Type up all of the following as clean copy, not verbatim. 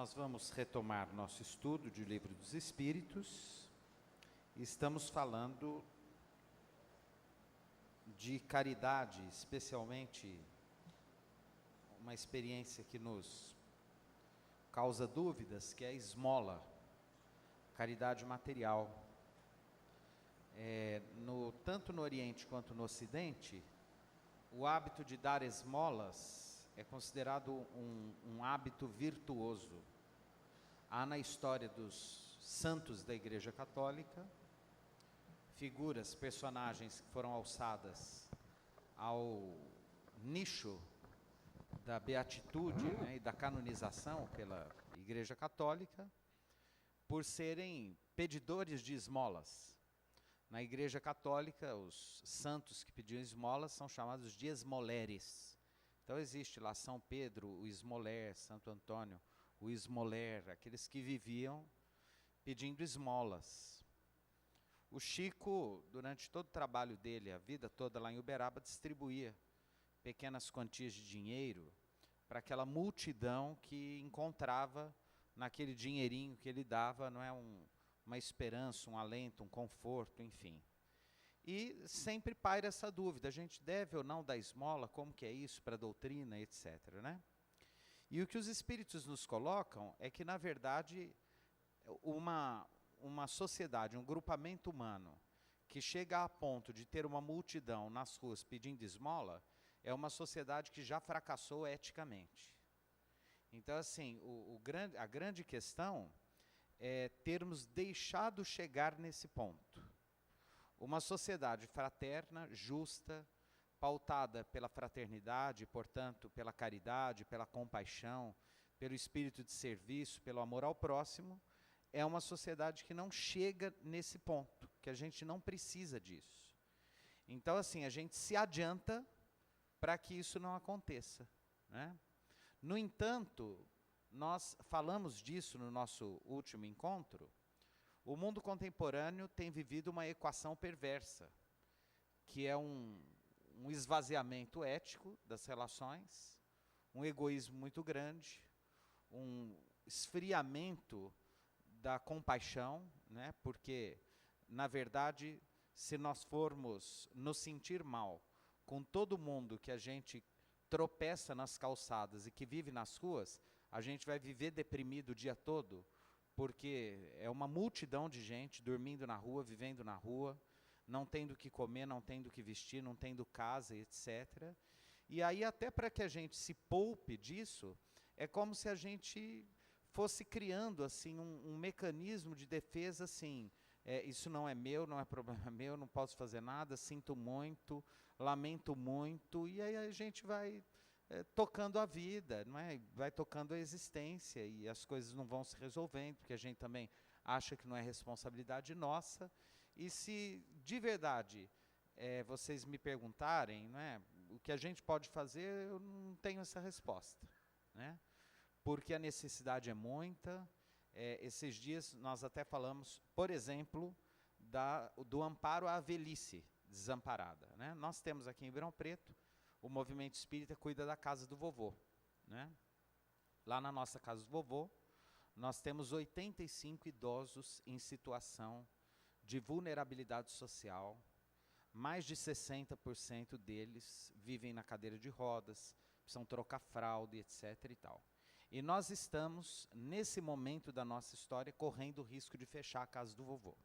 Nós vamos retomar nosso estudo de Livro dos Espíritos. Estamos falando de caridade, especialmente uma experiência que nos causa dúvidas, que é a esmola, caridade material. Tanto no Oriente quanto no Ocidente, o hábito de dar esmolas é considerado um hábito virtuoso. Há na história dos santos da Igreja Católica figuras, personagens que foram alçadas ao nicho da beatitude, né, e da canonização pela Igreja Católica, por serem pedidores de esmolas. Na Igreja Católica, os santos que pediam esmolas são chamados de esmoleres. Então existe lá São Pedro, o esmoler, Santo Antônio, o esmoler, aqueles que viviam pedindo esmolas. O Chico, durante todo o trabalho dele, a vida toda lá em Uberaba, distribuía pequenas quantias de dinheiro para aquela multidão que encontrava naquele dinheirinho que ele dava, não é, uma esperança, um alento, um conforto, enfim. E sempre paira essa dúvida, a gente deve ou não dar esmola, como que é isso para a doutrina, etc., né? E o que os espíritos nos colocam é que, na verdade, uma sociedade, um grupamento humano, que chega a ponto de ter uma multidão nas ruas pedindo esmola, é uma sociedade que já fracassou eticamente. Então, assim, a grande questão é termos deixado chegar nesse ponto. Uma sociedade fraterna, justa, pautada pela fraternidade, portanto, pela caridade, pela compaixão, pelo espírito de serviço, pelo amor ao próximo, é uma sociedade que não chega nesse ponto, que a gente não precisa disso. Então, assim, a gente se adianta para que isso não aconteça, né? No entanto, nós falamos disso no nosso último encontro. O mundo contemporâneo tem vivido uma equação perversa, que é um esvaziamento ético das relações, um egoísmo muito grande, um esfriamento da compaixão, né? Porque, na verdade, se nós formos nos sentir mal com todo mundo que a gente tropeça nas calçadas e que vive nas ruas, a gente vai viver deprimido o dia todo, porque é uma multidão de gente dormindo na rua, vivendo na rua, não tendo o que comer, não tendo o que vestir, não tendo casa, etc. E aí, até para que a gente se poupe disso, é como se a gente fosse criando assim um mecanismo de defesa, assim, isso não é meu, não é problema meu, não posso fazer nada, sinto muito, lamento muito, e aí a gente vai tocando a vida, não é? Vai tocando a existência e as coisas não vão se resolvendo, porque a gente também acha que não é responsabilidade nossa. E se de verdade vocês me perguntarem, não é, o que a gente pode fazer, eu não tenho essa resposta, né? Porque a necessidade é muita. Esses dias nós até falamos, por exemplo, do amparo à velhice desamparada, né? Nós temos aqui em Ribeirão Preto, o movimento espírita cuida da casa do vovô, né? Lá na nossa casa do vovô, nós temos 85 idosos em situação de vulnerabilidade social. Mais de 60% deles vivem na cadeira de rodas, precisam trocar fralda, etc. e tal. E nós estamos, nesse momento da nossa história, correndo o risco de fechar a casa do vovô.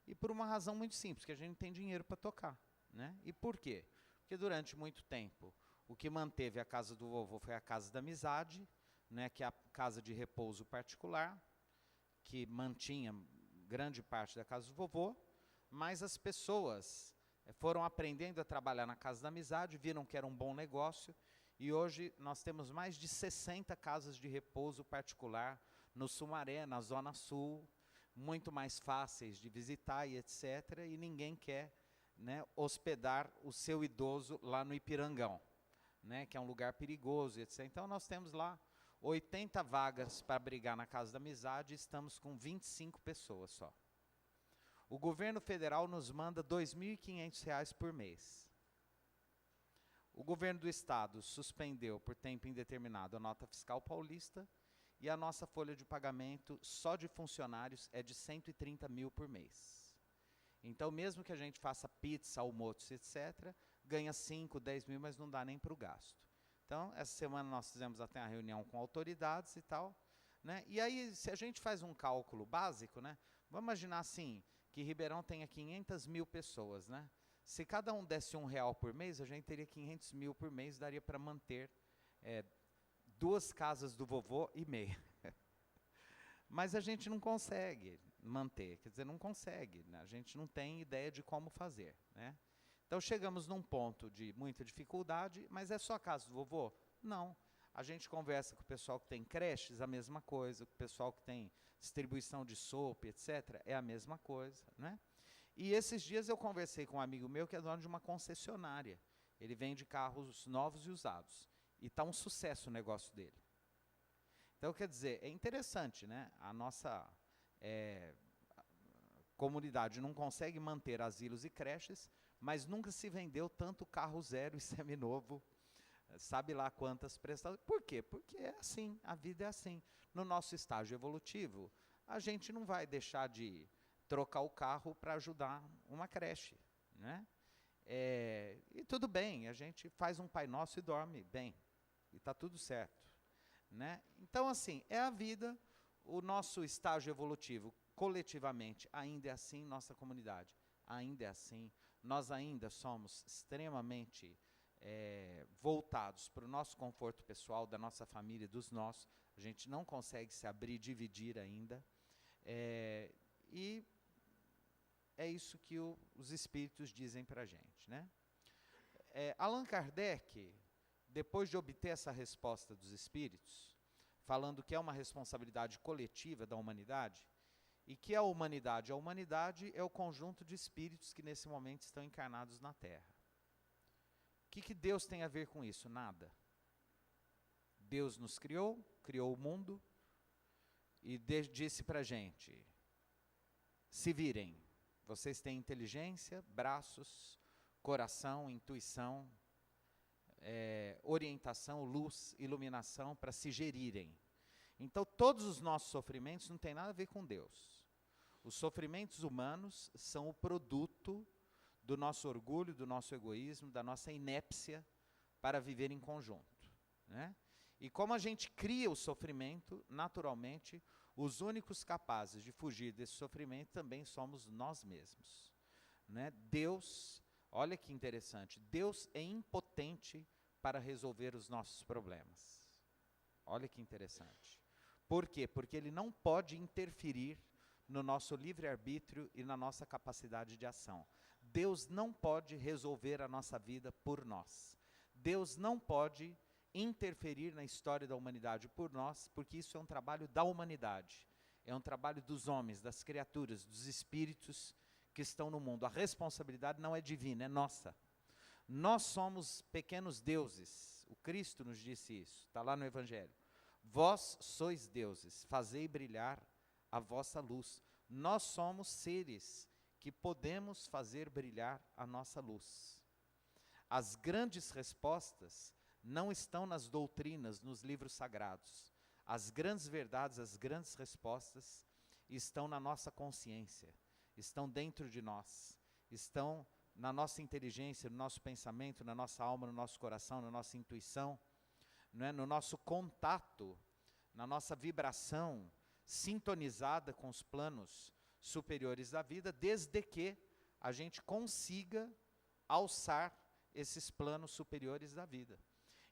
E por uma razão muito simples, que a gente não tem dinheiro para tocar, né? E por quê? Porque durante muito tempo, o que manteve a casa do vovô foi a Casa da Amizade, né, que é a casa de repouso particular, que mantinha grande parte da casa do vovô, mas as pessoas foram aprendendo a trabalhar na Casa da Amizade, viram que era um bom negócio, e hoje nós temos mais de 60 casas de repouso particular no Sumaré, na Zona Sul, muito mais fáceis de visitar e etc., e ninguém quer, né, hospedar o seu idoso lá no Ipirangão, né, que é um lugar perigoso, etc. Então nós temos lá 80 vagas para abrigar na Casa da Amizade, e estamos com 25 pessoas só. O governo federal nos manda R$ 2.500 por mês. O governo do estado suspendeu por tempo indeterminado a nota fiscal paulista e a nossa folha de pagamento só de funcionários é de 130 mil por mês. Então, mesmo que a gente faça pizza, almoço, etc., ganha 5, 10 mil, mas não dá nem para o gasto. Então, essa semana nós fizemos até uma reunião com autoridades e tal, né? E aí, se a gente faz um cálculo básico, né? Vamos imaginar assim, que Ribeirão tenha 500 mil pessoas, né? Se cada um desse R$1 por mês, a gente teria 500 mil por mês, daria para manter 2 casas do vovô e meia. Mas a gente não consegue manter, quer dizer, não consegue, né? A gente não tem ideia de como fazer, né? Então chegamos num ponto de muita dificuldade, mas é só a casa do vovô? Não. A gente conversa com o pessoal que tem creches, a mesma coisa, com o pessoal que tem distribuição de sopa, etc., é a mesma coisa, né? E esses dias eu conversei com um amigo meu que é dono de uma concessionária. Ele vende carros novos e usados. E está um sucesso o negócio dele. Então, quer dizer, é interessante, né? A nossa comunidade não consegue manter asilos e creches, mas nunca se vendeu tanto carro zero e seminovo, sabe lá quantas prestações. Por quê? Porque é assim, a vida é assim. No nosso estágio evolutivo, a gente não vai deixar de trocar o carro para ajudar uma creche, né? E tudo bem, a gente faz um Pai Nosso e dorme bem, e está tudo certo, né? Então, assim, é a vida, o nosso estágio evolutivo, coletivamente, ainda é assim, nossa comunidade, ainda é assim, nós ainda somos extremamente voltados para o nosso conforto pessoal, da nossa família, dos nossos, a gente não consegue se abrir, dividir ainda, e é isso que os espíritos dizem para a gente, né? Allan Kardec, depois de obter essa resposta dos espíritos, falando que é uma responsabilidade coletiva da humanidade, e que a humanidade é o conjunto de espíritos que nesse momento estão encarnados na Terra. O que Deus tem a ver com isso? Nada. Deus nos criou, criou o mundo, e disse para a gente, se virem, vocês têm inteligência, braços, coração, intuição, orientação, luz, iluminação para se gerirem. Então, todos os nossos sofrimentos não têm nada a ver com Deus. Os sofrimentos humanos são o produto do nosso orgulho, do nosso egoísmo, da nossa inépcia para viver em conjunto, né? E como a gente cria o sofrimento, naturalmente, os únicos capazes de fugir desse sofrimento também somos nós mesmos, né? Deus, olha que interessante, Deus é impotente para resolver os nossos problemas. Olha que interessante. Por quê? Porque Ele não pode interferir no nosso livre-arbítrio e na nossa capacidade de ação. Deus não pode resolver a nossa vida por nós. Deus não pode interferir na história da humanidade por nós, porque isso é um trabalho da humanidade. É um trabalho dos homens, das criaturas, dos espíritos que estão no mundo. A responsabilidade não é divina, é nossa. Nós somos pequenos deuses. O Cristo nos disse isso, está lá no Evangelho. Vós sois deuses, fazei brilhar a vossa luz. Nós somos seres que podemos fazer brilhar a nossa luz. As grandes respostas não estão nas doutrinas, nos livros sagrados. As grandes verdades, as grandes respostas estão na nossa consciência, estão dentro de nós, estão na nossa inteligência, no nosso pensamento, na nossa alma, no nosso coração, na nossa intuição, não é? No nosso contato, na nossa vibração, sintonizada com os planos superiores da vida, desde que a gente consiga alçar esses planos superiores da vida.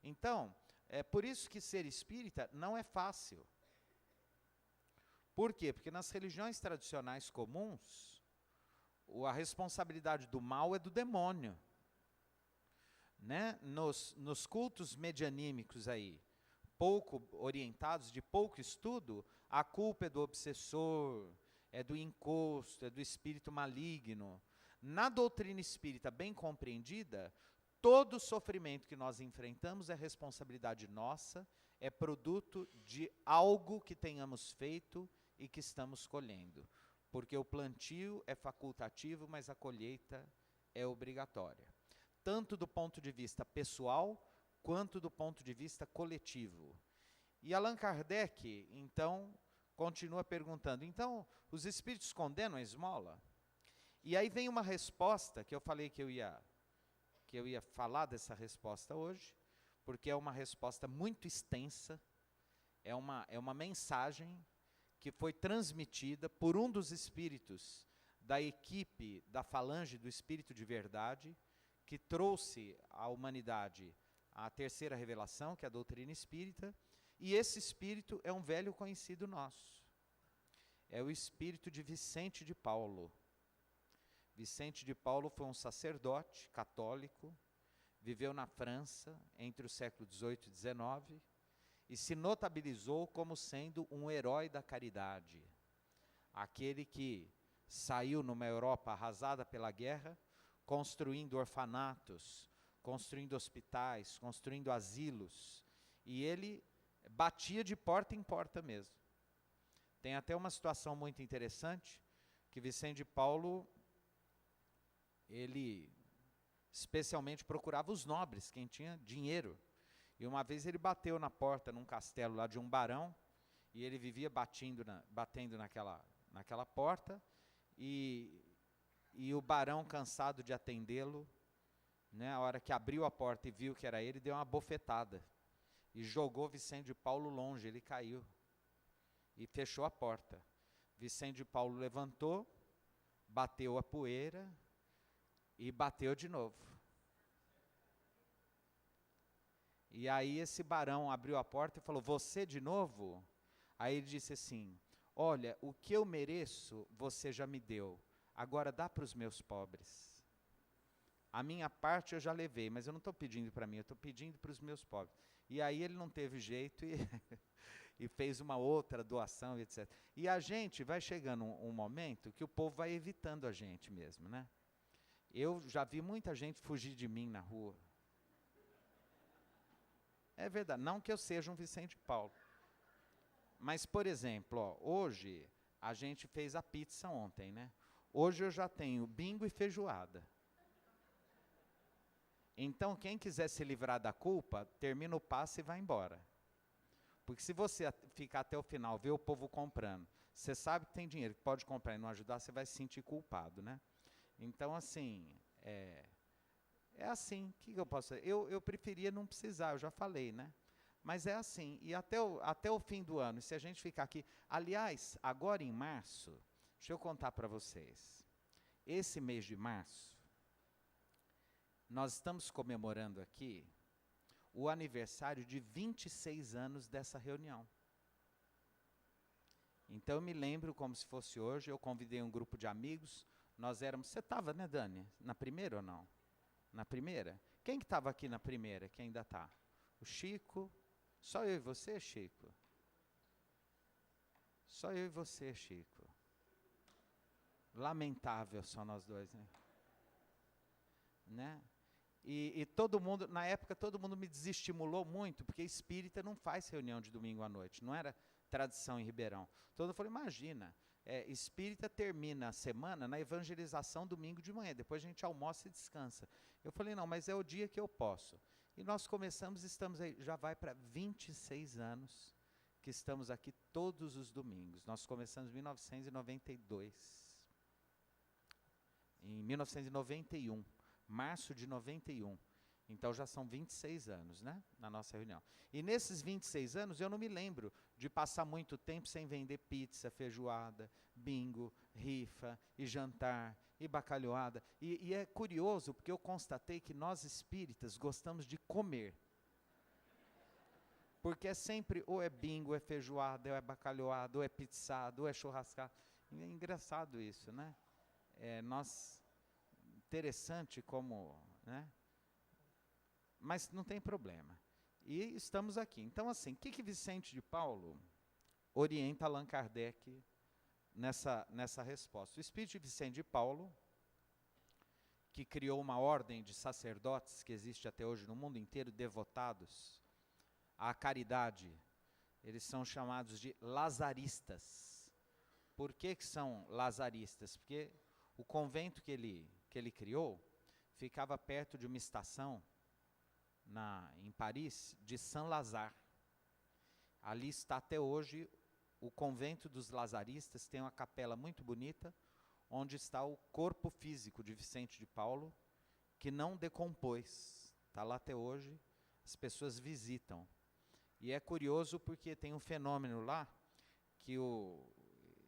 Então, é por isso que ser espírita não é fácil. Por quê? Porque nas religiões tradicionais comuns, a responsabilidade do mal é do demônio, né? Nos cultos medianímicos aí, pouco orientados, de pouco estudo, a culpa é do obsessor, é do encosto, é do espírito maligno. Na doutrina espírita bem compreendida, todo sofrimento que nós enfrentamos é responsabilidade nossa, é produto de algo que tenhamos feito e que estamos colhendo. Porque o plantio é facultativo, mas a colheita é obrigatória. Tanto do ponto de vista pessoal, quanto do ponto de vista coletivo. E Allan Kardec, então, continua perguntando, então, os espíritos condenam a esmola? E aí vem uma resposta, que eu falei que eu ia falar dessa resposta hoje, porque é uma resposta muito extensa, é uma mensagem que foi transmitida por um dos espíritos da equipe da Falange do Espírito de Verdade, que trouxe à humanidade a terceira revelação, que é a doutrina espírita, e esse espírito é um velho conhecido nosso. É o espírito de Vicente de Paulo. Vicente de Paulo foi um sacerdote católico, viveu na França entre o século XVIII e XIX, e se notabilizou como sendo um herói da caridade. Aquele que saiu numa Europa arrasada pela guerra, construindo orfanatos, construindo hospitais, construindo asilos, e ele batia de porta em porta mesmo. Tem até uma situação muito interessante, que Vicente de Paulo, ele especialmente procurava os nobres, quem tinha dinheiro. E uma vez ele bateu na porta num castelo lá de um barão, e ele vivia batendo naquela porta, e o barão, cansado de atendê-lo, né, a hora que abriu a porta e viu que era ele, deu uma bofetada, e jogou Vicente de Paulo longe, ele caiu, e fechou a porta. Vicente de Paulo levantou, bateu a poeira, e bateu de novo. E aí esse barão abriu a porta e falou, você de novo? Aí ele disse assim, olha, o que eu mereço, você já me deu, agora dá para os meus pobres. A minha parte eu já levei, mas eu não estou pedindo para mim, eu estou pedindo para os meus pobres. E aí ele não teve jeito e fez uma outra doação, etc. E a gente vai chegando um momento que o povo vai evitando a gente mesmo, né? Eu já vi muita gente fugir de mim na rua. É verdade, não que eu seja um Vicente de Paulo. Mas, por exemplo, ó, hoje, a gente fez a pizza ontem, né? Hoje eu já tenho bingo e feijoada. Então, quem quiser se livrar da culpa, termina o passe e vai embora. Porque se você ficar até o final, ver o povo comprando, você sabe que tem dinheiro, que pode comprar e não ajudar, você vai se sentir culpado, né? Então, assim, é assim, o que eu posso fazer? Eu preferia não precisar, eu já falei, né? Mas é assim, e até o fim do ano, se a gente ficar aqui... Aliás, agora em março, deixa eu contar para vocês, esse mês de março, nós estamos comemorando aqui o aniversário de 26 anos dessa reunião. Então eu me lembro como se fosse hoje, eu convidei um grupo de amigos, nós éramos... Você estava, né, Dani? Na primeira ou não? Na primeira? Quem que estava aqui na primeira, que ainda está? O Chico? Só eu e você, Chico? Só eu e você, Chico. Lamentável só nós dois, né? E todo mundo, na época, todo mundo me desestimulou muito, porque espírita não faz reunião de domingo à noite, não era tradição em Ribeirão. Todo mundo falou, imagina, espírita termina a semana na evangelização domingo de manhã, depois a gente almoça e descansa. Eu falei, não, mas é o dia que eu posso. E nós começamos, estamos aí, já vai para 26 anos que estamos aqui todos os domingos. Nós começamos em 1992. Em 1991. Março de 91. Então já são 26 anos, né, na nossa reunião. E nesses 26 anos eu não me lembro de passar muito tempo sem vender pizza, feijoada, bingo, rifa, e jantar, e bacalhoada. E é curioso, porque eu constatei que nós espíritas gostamos de comer. Porque é sempre, ou é bingo, ou é feijoada, ou é bacalhoada, ou é pizzada, ou é churrascada. E é engraçado isso, né? Interessante como, né? Mas não tem problema. E estamos aqui. Então, assim, o que Vicente de Paulo orienta Allan Kardec nessa resposta? O espírito de Vicente de Paulo, que criou uma ordem de sacerdotes que existe até hoje no mundo inteiro, devotados à caridade, eles são chamados de lazaristas. Por que são lazaristas? Porque o convento que ele criou ficava perto de uma estação em Paris de Saint-Lazare. Ali está até hoje o convento dos Lazaristas, tem uma capela muito bonita, onde está o corpo físico de Vicente de Paulo, que não decompôs, está lá até hoje, as pessoas visitam. E é curioso porque tem um fenômeno lá, que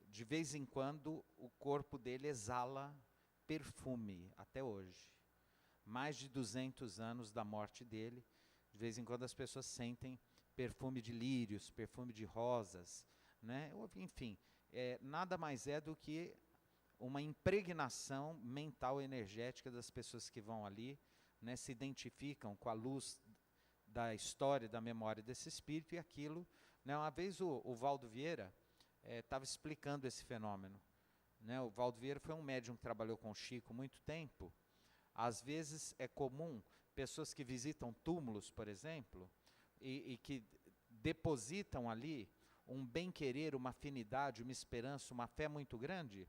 de vez em quando o corpo dele exala perfume, até hoje. Mais de 200 anos da morte dele, de vez em quando as pessoas sentem perfume de lírios, perfume de rosas, né? Enfim, nada mais é do que uma impregnação mental energética das pessoas que vão ali, né? Se identificam com a luz da história, da memória desse espírito e aquilo, né? Uma vez o Valdo Vieira estava explicando esse fenômeno, né? O Valdo Vieira foi um médium que trabalhou com o Chico muito tempo. Às vezes é comum pessoas que visitam túmulos, por exemplo, e que depositam ali um bem-querer, uma afinidade, uma esperança, uma fé muito grande,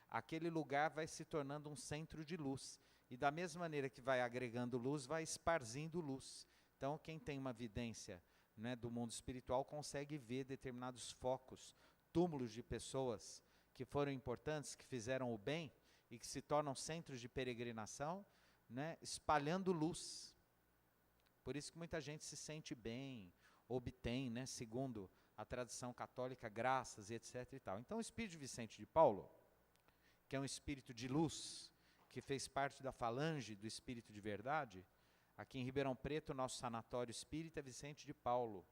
aquele lugar vai se tornando um centro de luz. E da mesma maneira que vai agregando luz, vai esparzindo luz. Então, quem tem uma vidência, né, do mundo espiritual consegue ver determinados focos, túmulos de pessoas que foram importantes, que fizeram o bem e que se tornam centros de peregrinação, né, espalhando luz. Por isso que muita gente se sente bem, obtém, né, segundo a tradição católica, graças e etc. e tal. Então, o espírito de Vicente de Paulo, que é um espírito de luz, que fez parte da falange do espírito de verdade, aqui em Ribeirão Preto, o nosso sanatório espírita é Vicente de Paulo.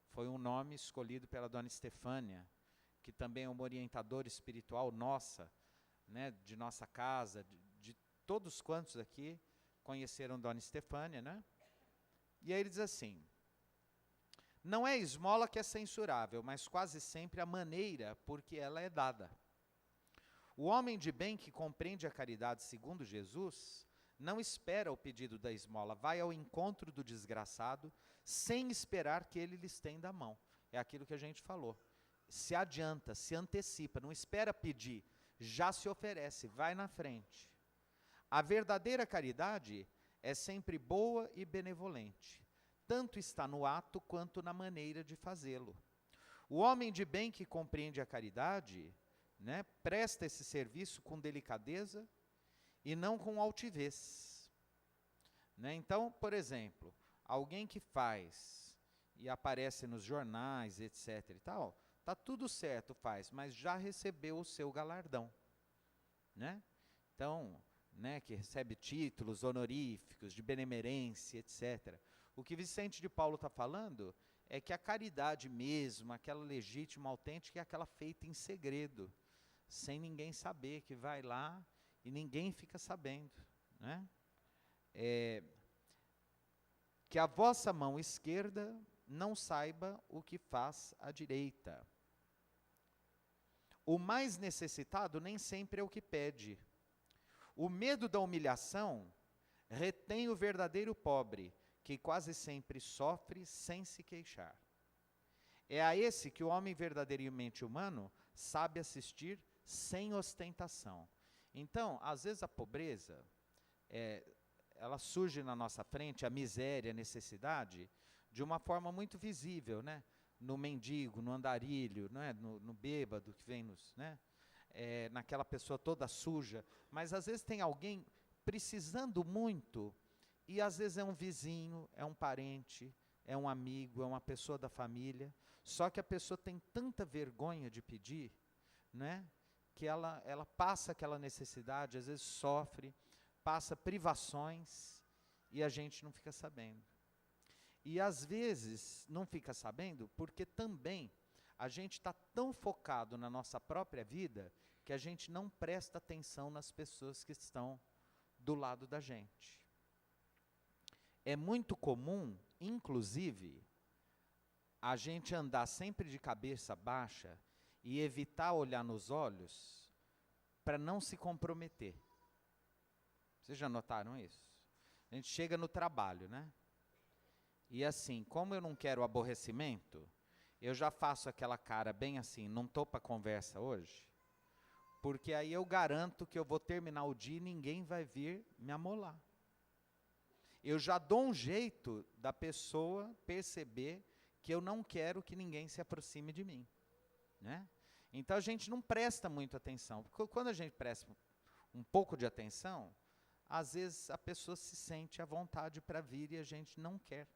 Foi um nome escolhido pela dona Estefânia, que também é uma orientadora espiritual nossa, né, de nossa casa, de todos quantos aqui conheceram dona Estefânia, né? E aí ele diz assim: não é esmola que é censurável, mas quase sempre a maneira por que ela é dada. O homem de bem que compreende a caridade segundo Jesus, não espera o pedido da esmola, vai ao encontro do desgraçado, sem esperar que ele lhe estenda a mão. É aquilo que a gente falou. Se adianta, se antecipa, não espera pedir, já se oferece, vai na frente. A verdadeira caridade é sempre boa e benevolente. Tanto está no ato quanto na maneira de fazê-lo. O homem de bem que compreende a caridade, né, presta esse serviço com delicadeza e não com altivez. Né? Então, por exemplo, alguém que faz e aparece nos jornais, etc. e tal, está tudo certo, faz, mas já recebeu o seu galardão. Né? Então, né, que recebe títulos honoríficos, de benemerência, etc. O que Vicente de Paulo está falando é que a caridade mesmo, aquela legítima, autêntica, é aquela feita em segredo, sem ninguém saber, que vai lá e ninguém fica sabendo. Né? Que a vossa mão esquerda não saiba o que faz a direita. O mais necessitado nem sempre é o que pede. O medo da humilhação retém o verdadeiro pobre, que quase sempre sofre sem se queixar. É a esse que o homem verdadeiramente humano sabe assistir sem ostentação. Então, às vezes a pobreza, ela surge na nossa frente, a miséria, a necessidade, de uma forma muito visível, né? No mendigo, no andarilho, né? no bêbado que vem nos... Né? Naquela pessoa toda suja, mas às vezes tem alguém precisando muito, e às vezes é um vizinho, é um parente, é um amigo, é uma pessoa da família, só que a pessoa tem tanta vergonha de pedir, né, que ela passa aquela necessidade, às vezes sofre, passa privações, e a gente não fica sabendo. E às vezes não fica sabendo porque também a gente está tão focado na nossa própria vida que a gente não presta atenção nas pessoas que estão do lado da gente. É muito comum, inclusive, a gente andar sempre de cabeça baixa e evitar olhar nos olhos para não se comprometer. Vocês já notaram isso? A gente chega no trabalho, né? E assim, como eu não quero aborrecimento, eu já faço aquela cara bem assim, não estou para conversa hoje, porque aí eu garanto que eu vou terminar o dia e ninguém vai vir me amolar. Eu já dou um jeito da pessoa perceber que eu não quero que ninguém se aproxime de mim, né? Então a gente não presta muito atenção, porque quando a gente presta um pouco de atenção, às vezes a pessoa se sente à vontade para vir e a gente não quer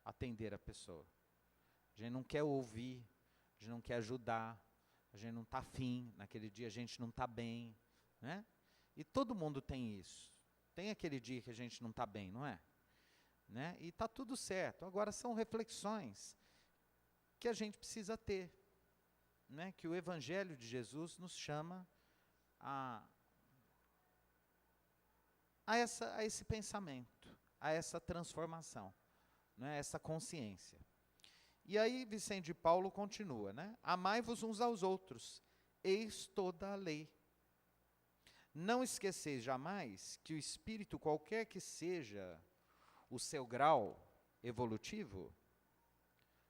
atender a pessoa. A gente não quer ouvir, a gente não quer ajudar, a gente não está afim, naquele dia a gente não está bem, né? E todo mundo tem isso. Tem aquele dia que a gente não está bem, não é? Né? E está tudo certo. Agora são reflexões que a gente precisa ter, né? Que o Evangelho de Jesus nos chama a esse pensamento, a essa transformação, né? Essa consciência. E aí Vicente de Paulo continua, né? Amai-vos uns aos outros, eis toda a lei. Não esqueceis jamais que o espírito, qualquer que seja o seu grau evolutivo,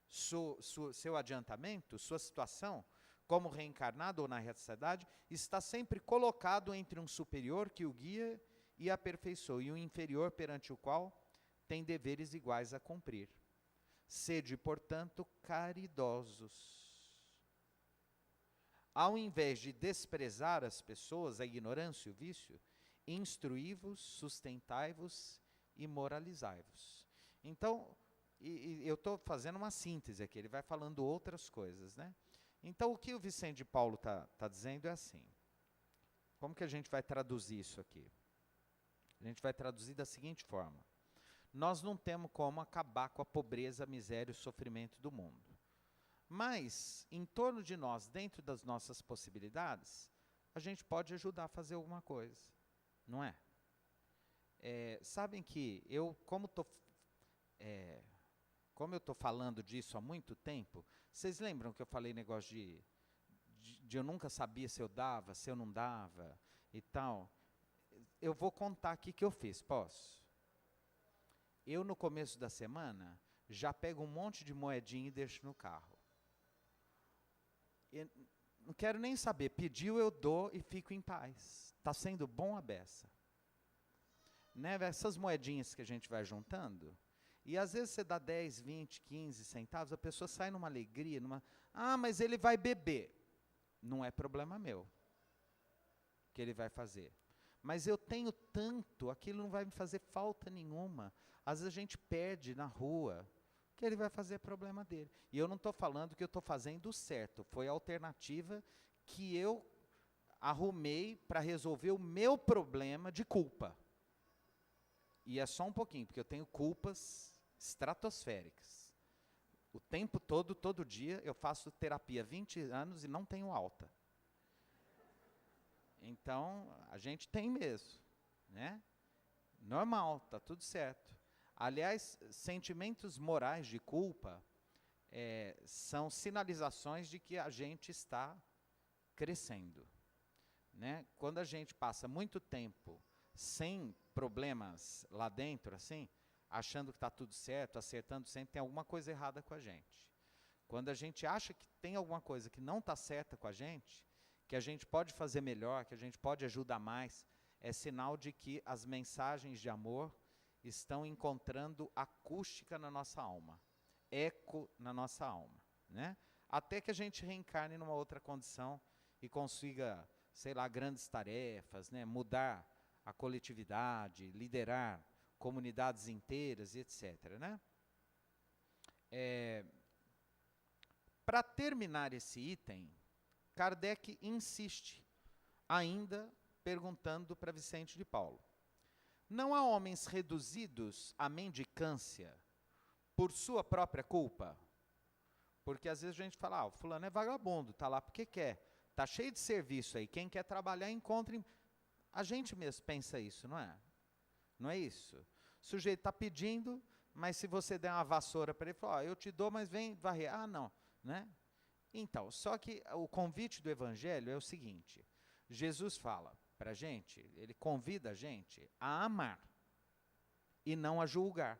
seu adiantamento, sua situação, como reencarnado ou na sociedade, está sempre colocado entre um superior que o guia e aperfeiçoa, e um inferior perante o qual tem deveres iguais a cumprir. Sede, portanto, caridosos. Ao invés de desprezar as pessoas, a ignorância e o vício, instruí-vos, sustentai-vos e moralizai-vos. Então, eu estou fazendo uma síntese aqui, ele vai falando outras coisas, né? Então, o que o Vicente de Paulo tá dizendo é assim. Como que a gente vai traduzir isso aqui? A gente vai traduzir da seguinte forma. Nós não temos como acabar com a pobreza, a miséria e o sofrimento do mundo. Mas, em torno de nós, dentro das nossas possibilidades, a gente pode ajudar a fazer alguma coisa, não é? Sabem que eu, como eu estou falando disso há muito tempo, vocês lembram que eu falei negócio de eu nunca sabia se eu dava, se eu não dava e tal? Eu vou contar aqui que eu fiz, posso? Eu, no começo da semana, já pego um monte de moedinha e deixo no carro. Eu não quero nem saber, pediu, eu dou e fico em paz. Está sendo bom a beça. Né? Essas moedinhas que a gente vai juntando, e às vezes você dá 10, 20, 15 centavos, a pessoa sai numa alegria, mas ele vai beber. Não é problema meu que ele vai fazer. Mas eu tenho tanto, aquilo não vai me fazer falta nenhuma. Às vezes a gente perde na rua, que ele vai fazer problema dele. E eu não estou falando que eu estou fazendo certo, foi a alternativa que eu arrumei para resolver o meu problema de culpa. E é só um pouquinho, porque eu tenho culpas estratosféricas. O tempo todo, todo dia, eu faço terapia há 20 anos e não tenho alta. Então, a gente tem mesmo, né? Normal, está tudo certo. Aliás, sentimentos morais de culpa são sinalizações de que a gente está crescendo, né? Quando a gente passa muito tempo sem problemas lá dentro, assim, achando que está tudo certo, acertando sempre, tem alguma coisa errada com a gente. Quando a gente acha que tem alguma coisa que não está certa com a gente, que a gente pode fazer melhor, que a gente pode ajudar mais, é sinal de que as mensagens de amor estão encontrando acústica na nossa alma, eco na nossa alma, né? Até que a gente reencarne numa outra condição e consiga, sei lá, grandes tarefas, né? Mudar a coletividade, liderar comunidades inteiras e etc., né? Para terminar esse item, Kardec insiste, ainda perguntando para Vicente de Paulo. Não há homens reduzidos à mendicância por sua própria culpa? Porque às vezes a gente fala, o fulano é vagabundo, está lá porque quer. Está cheio de serviço aí, quem quer trabalhar encontra... A gente mesmo pensa isso, não é? Não é isso? O sujeito está pedindo, mas se você der uma vassoura para ele, fala, eu te dou, mas vem varrer. Ah, não, né? Então, só que o convite do Evangelho é o seguinte, Jesus fala para a gente, ele convida a gente a amar e não a julgar.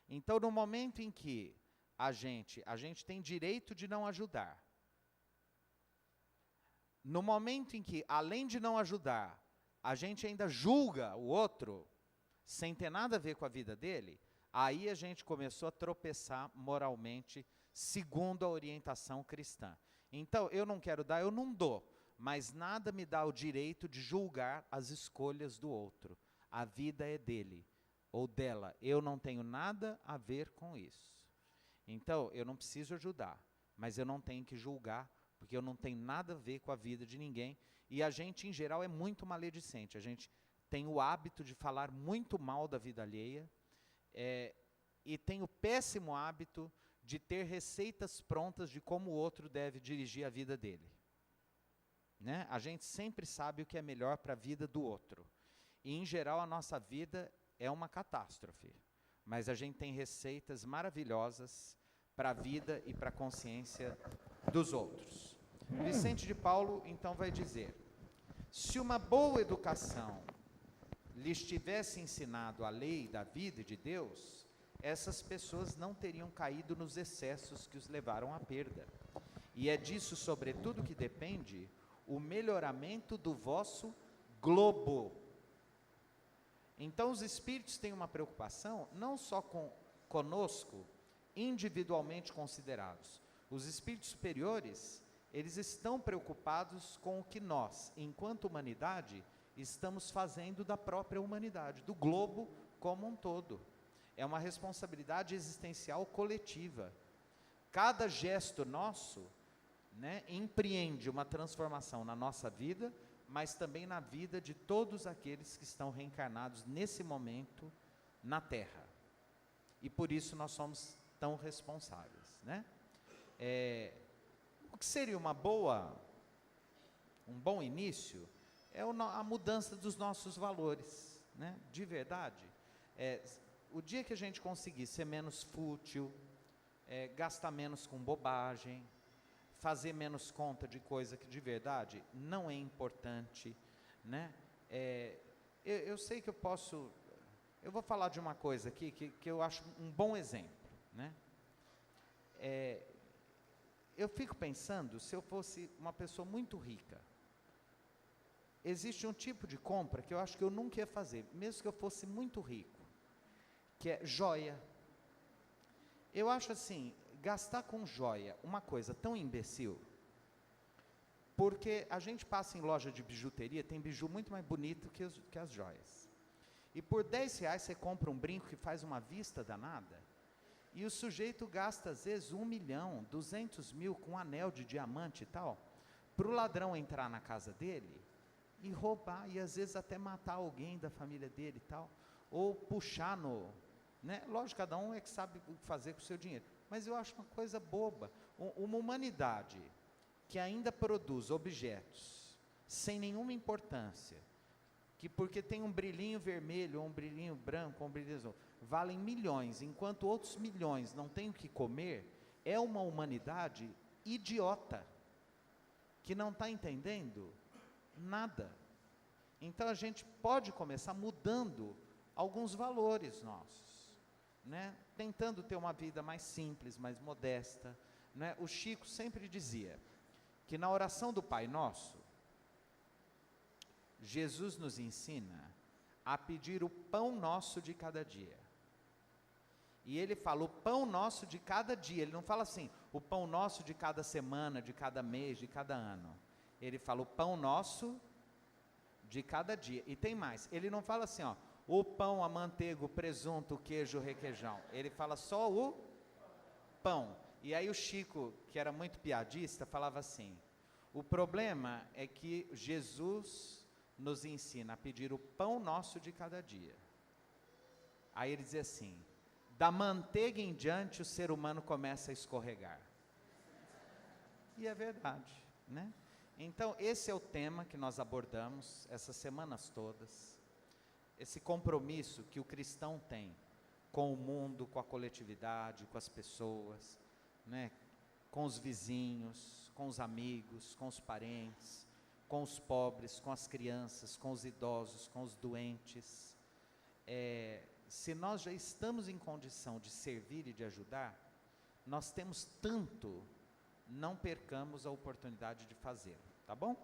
Então, no momento em que a gente tem direito de não ajudar, no momento em que, além de não ajudar, a gente ainda julga o outro, sem ter nada a ver com a vida dele, Aí a gente começou a tropeçar moralmente, segundo a orientação cristã. Então, eu não quero dar, eu não dou, mas nada me dá o direito de julgar as escolhas do outro. A vida é dele ou dela, eu não tenho nada a ver com isso. Então, eu não preciso ajudar, mas eu não tenho que julgar, porque eu não tenho nada a ver com a vida de ninguém. E a gente, em geral, é muito maledicente. A gente tem o hábito de falar muito mal da vida alheia, e tem o péssimo hábito de ter receitas prontas de como o outro deve dirigir a vida dele. Né? A gente sempre sabe o que é melhor para a vida do outro. E, em geral, a nossa vida é uma catástrofe. Mas a gente tem receitas maravilhosas para a vida e para a consciência dos outros. Vicente de Paulo, então, vai dizer: se uma boa educação lhes tivesse ensinado a lei da vida e de Deus, essas pessoas não teriam caído nos excessos que os levaram à perda. E é disso, sobretudo, que depende o melhoramento do vosso globo. Então, os espíritos têm uma preocupação não só conosco, individualmente considerados. Os espíritos superiores, eles estão preocupados com o que nós, enquanto humanidade, estamos fazendo da própria humanidade, do globo como um todo. É uma responsabilidade existencial coletiva. Cada gesto nosso, né, empreende uma transformação na nossa vida, mas também na vida de todos aqueles que estão reencarnados nesse momento na Terra. E por isso nós somos tão responsáveis, né? O que seria um bom início é a mudança dos nossos valores, né? De verdade. O dia que a gente conseguir ser menos fútil, gastar menos com bobagem, fazer menos conta de coisa que de verdade não é importante, né? Eu sei que eu vou falar de uma coisa aqui que eu acho um bom exemplo, né? Eu fico pensando, se eu fosse uma pessoa muito rica, existe um tipo de compra que eu acho que eu nunca ia fazer, mesmo que eu fosse muito rico, que é joia. Eu acho assim, gastar com joia uma coisa tão imbecil, porque a gente passa em loja de bijuteria, tem biju muito mais bonito que as joias. E por R$10 você compra um brinco que faz uma vista danada, e o sujeito gasta às vezes 1 milhão, 200 mil com um anel de diamante e tal, para o ladrão entrar na casa dele e roubar, e às vezes até matar alguém da família dele e tal, ou puxar né? Lógico, cada um é que sabe o que fazer com o seu dinheiro, mas eu acho uma coisa boba. Uma humanidade que ainda produz objetos sem nenhuma importância, que porque tem um brilhinho vermelho, ou um brilhinho branco, ou um brilhinho azul, valem milhões, enquanto outros milhões não têm o que comer, é uma humanidade idiota, que não está entendendo nada. Então a gente pode começar mudando alguns valores nossos, né? Tentando ter uma vida mais simples, mais modesta, né? O Chico sempre dizia que na oração do Pai Nosso, Jesus nos ensina a pedir o pão nosso de cada dia. E ele fala o pão nosso de cada dia, ele não fala assim, o pão nosso de cada semana, de cada mês, de cada ano. Ele fala o pão nosso de cada dia. E tem mais, ele não fala assim, ó, o pão, a manteiga, o presunto, o queijo, o requeijão. Ele fala só o pão. E aí o Chico, que era muito piadista, falava assim, o problema é que Jesus nos ensina a pedir o pão nosso de cada dia. Aí ele dizia assim, da manteiga em diante o ser humano começa a escorregar. E é verdade, né? Então esse é o tema que nós abordamos essas semanas todas, esse compromisso que o cristão tem com o mundo, com a coletividade, com as pessoas, né? Com os vizinhos, com os amigos, com os parentes, com os pobres, com as crianças, com os idosos, com os doentes. Se nós já estamos em condição de servir e de ajudar, nós temos tanto, não percamos a oportunidade de fazê-lo, tá bom?